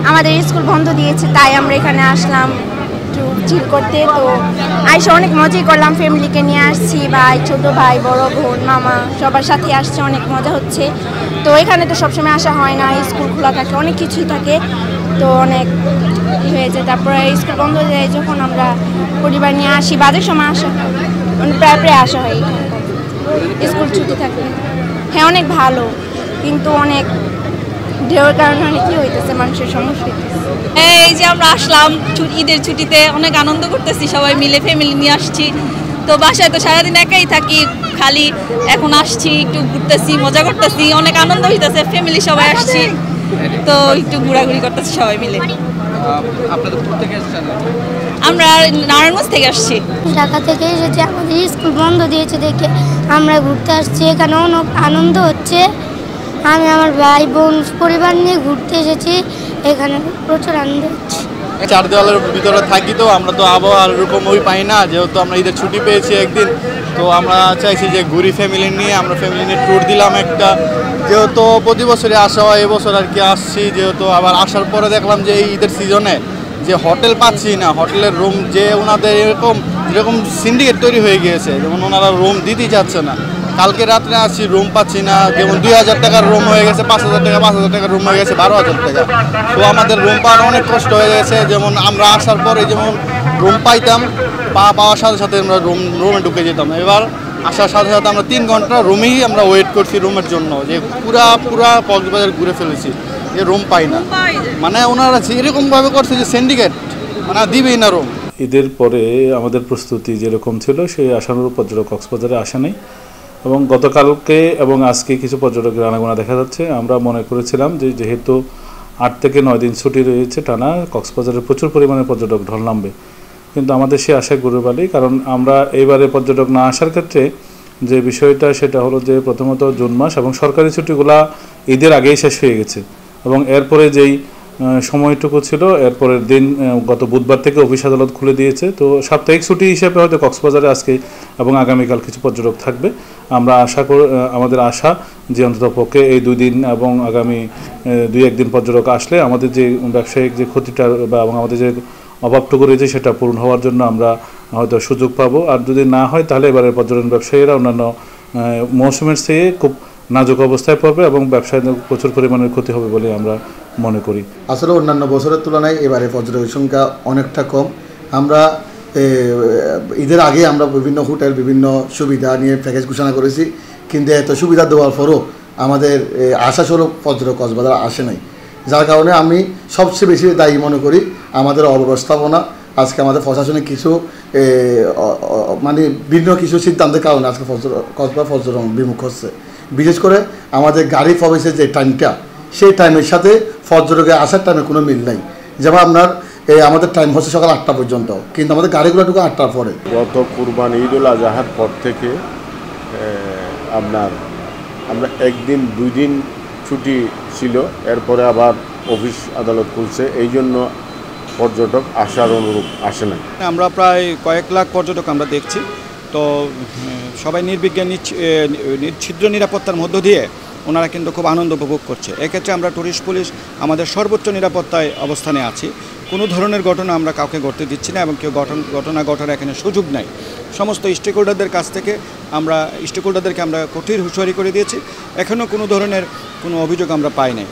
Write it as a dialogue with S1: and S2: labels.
S1: আমাদের স্কুল বন্ধ দিয়েছে, তাই আমরা এখানে আসলাম একটু চিল করতে। তো আইসা অনেক মজাই করলাম, ফ্যামিলিকে নিয়ে আসছি, ভাই, ছোট ভাই, বড় বোন, মামা সবার সাথে আসছে, অনেক মজা হচ্ছে। তো এখানে তো সবসময় আসা হয় না, স্কুল খোলা থাকে, অনেক কিছুই থাকে, তো অনেক হয়েছে। তারপরে স্কুল বন্ধ হয়ে যায় যখন আমরা পরিবার নিয়ে আসি, বাজে সময় আসা হয়, মানে প্রায় আসা হয় স্কুল ছুটি থাকে। হ্যাঁ, অনেক ভালো, কিন্তু অনেক ঢেউর কারণে অনেক কি হইতেছে, মানুষের সমস্যা হইতেছে।
S2: এই যে আমরা আসলাম ঈদের ছুটিতে, অনেক আনন্দ করতেছি, সবাই মিলে ফ্যামিলি নিয়ে আসছি। তো বাসায় তো সারাদিন একাই থাকি, খালি এখন আসছি, একটু ঘুরতেছি, মজা করতেছি, অনেক আনন্দ হইতেছে, ফ্যামিলি সবাই আসছি, তো একটু ঘোরাঘুরি করতেছি সবাই মিলে।
S3: আপনাদের কোথা থেকে এসেছেন?
S2: আমরা নারায়ণগঞ্জ থেকে আসছি।
S4: ঢাকা থেকে এসেছি, আমাদের স্কুল বন্ধ দিয়েছে দেখে আমরা ঘুরতে আসছি, এখানে অনেক আনন্দ হচ্ছে। আমি আমার ভাই বোন পরিবার নিয়ে ঘুরতে এসেছি, এখানে প্রচুর আনন্দ হচ্ছে।
S5: চার দেওয়ালের ভিতরে থাকি, তো আমরা তো আবহাওয়া এরকম পাই না, যেহেতু আমরা ঈদের ছুটি পেয়েছি একদিন, তো আমরা চাইছি যে ঘুরি ফ্যামিলি নিয়ে। আমরা ফ্যামিলি নিয়ে ট্যুর দিলাম একটা, যেহেতু প্রতি বছরই আসা হয়, এবছর আর কি আসছি। যেহেতু আবার আসার পরে দেখলাম যে এই ঈদের সিজনে যে হোটেল পাচ্ছি না, হোটেলের রুম যে ওনাদের যেরকম সিন্ডিকেট তৈরি হয়ে গিয়েছে, যেমন ওনারা রুম দিতেই চাচ্ছে না। কালকে রাত্রে আসছি, রুম পাচ্ছি না, যেমন 2000 টাকার রুম হয়ে গেছে 5000 টাকা, 5000 টাকার রুম হয়ে গেছে 12000 টাকা। তো আমাদের রুম পাওয়ার অনেক কষ্ট হয়ে গেছে। যেমন আমরা আসার পরে যেমন রুম পাইতাম, পাওয়ার সাথে সাথে আমরা রুমে ঢুকে যেতাম। এবার আসার সাথে সাথে আমরা 3 ঘন্টা রুমেই আমরা ওয়েট করছি রুমের জন্য, যে পুরা কক্সবাজার ঘুরে ফেলেছি, যে রুম পাই না। মানে ওনারা এরকমভাবে করছে যে সিন্ডিকেট, মানে দিবেই না রুম।
S6: ঈদের পরে আমাদের প্রস্তুতি যেরকম ছিল সেই আশানুরূপ পর্যটক কক্সবাজারে আসে নাই, এবং গতকালকে এবং আজকে কিছু পর্যটকের আনাগোনা দেখা যাচ্ছে। আমরা মনে করেছিলাম যে যেহেতু 8 থেকে 9 দিন ছুটি রয়েছে টানা, কক্সবাজারে প্রচুর পরিমাণে পর্যটক ঢল নামবে, কিন্তু আমাদের সে আশায় গরু বালি। কারণ আমরা এইবারে পর্যটক না আসার ক্ষেত্রে যে বিষয়টা সেটা হলো যে প্রথমত জুন মাস এবং সরকারি ছুটিগুলা ঈদের আগেই শেষ হয়ে গেছে, এবং এরপরে যেই সময়টুকু ছিল এরপরের দিন গত বুধবার থেকে অফিস আদালত খুলে দিয়েছে। তো সাপ্তাহিক ছুটি হিসেবে হয়তো কক্সবাজারে আজকে এবং আগামীকাল কিছু পর্যটক থাকবে। আমরা আশা করি, আমাদের আশা যে অন্ততপক্ষে এই 2 দিন এবং আগামী 2-1 দিন পর্যটক আসলে আমাদের যে ব্যবসায়িক যে ক্ষতিটা বা আমাদের যে অভাবটুকু রয়েছে সেটা পূরণ হওয়ার জন্য আমরা হয়তো সুযোগ পাবো। আর যদি না হয় তাহলে এবারে পর্যটন ব্যবসায়ীরা অন্যান্য মৌসুমের চেয়ে খুব নাজুক অবস্থায় পড়বে এবং ব্যবসায় প্রচুর পরিমাণের ক্ষতি হবে বলে আমরা মনে করি।
S7: আসলে অন্যান্য বছরের তুলনায় এবারে পর্যটকের সংখ্যা অনেকটা কম। আমরা ঈদের আগে আমরা বিভিন্ন হোটেল, বিভিন্ন সুবিধা নিয়ে প্যাকেজ ঘোষণা করেছি, কিন্তু এত সুবিধা দেওয়ার পরও আমাদের আশাস্বরূপ পর্যটক কক্সবাজার আসে নাই, যার কারণে আমি সবচেয়ে বেশি দায়ী মনে করি আমাদের অব্যবস্থাপনা। আজকে আমাদের প্রশাসনিক কিছু মানে ভিন্ন কিছু সিদ্ধান্তের কারণে আজকে কক্সবাজার পর্যটন বিমুখ হচ্ছে। বিশেষ করে আমাদের গাড়ি প্রবেশের যে টাইমটা, সেই টাইমের সাথে পর্যটকের আসার টাইমে কোনো মিল নাই। যেমন আপনার আমাদের টাইম হচ্ছে সকাল 8টা পর্যন্ত, কিন্তু আমাদের গাড়িগুলো ঢুকে 8টার পরে।
S8: গত কুরবানি ঈদুল আজহার পর থেকে আমরা 1 দিন 2 দিন ছুটি ছিল, এরপরে আবার অফিস আদালত খুলছে, এই জন্য পর্যটক আসার অনুরূপ আসে না।
S3: আমরা প্রায় কয়েক লাখ পর্যটক আমরা দেখছি। তো সবাই নির্বিঘ্নে ছিদ্র নিরাপত্তার মধ্য দিয়ে ওনারা কিন্তু খুব আনন্দ উপভোগ করছে। এক্ষেত্রে আমরা ট্যুরিস্ট পুলিশ আমাদের সর্বোচ্চ নিরাপত্তায় অবস্থানে আছি। কোনো ধরনের ঘটনা আমরা কাউকে ঘটতে দিচ্ছি না, এবং কেউ ঘটনা ঘটার এখানে সুযোগ নাই। সমস্ত স্টেকহোল্ডারদের কাছ থেকে স্টেকহোল্ডারদেরকে আমরা কঠিন হুঁশিয়ারি করে দিয়েছি। এখনও কোনো ধরনের কোনো অভিযোগ আমরা পাই নাই।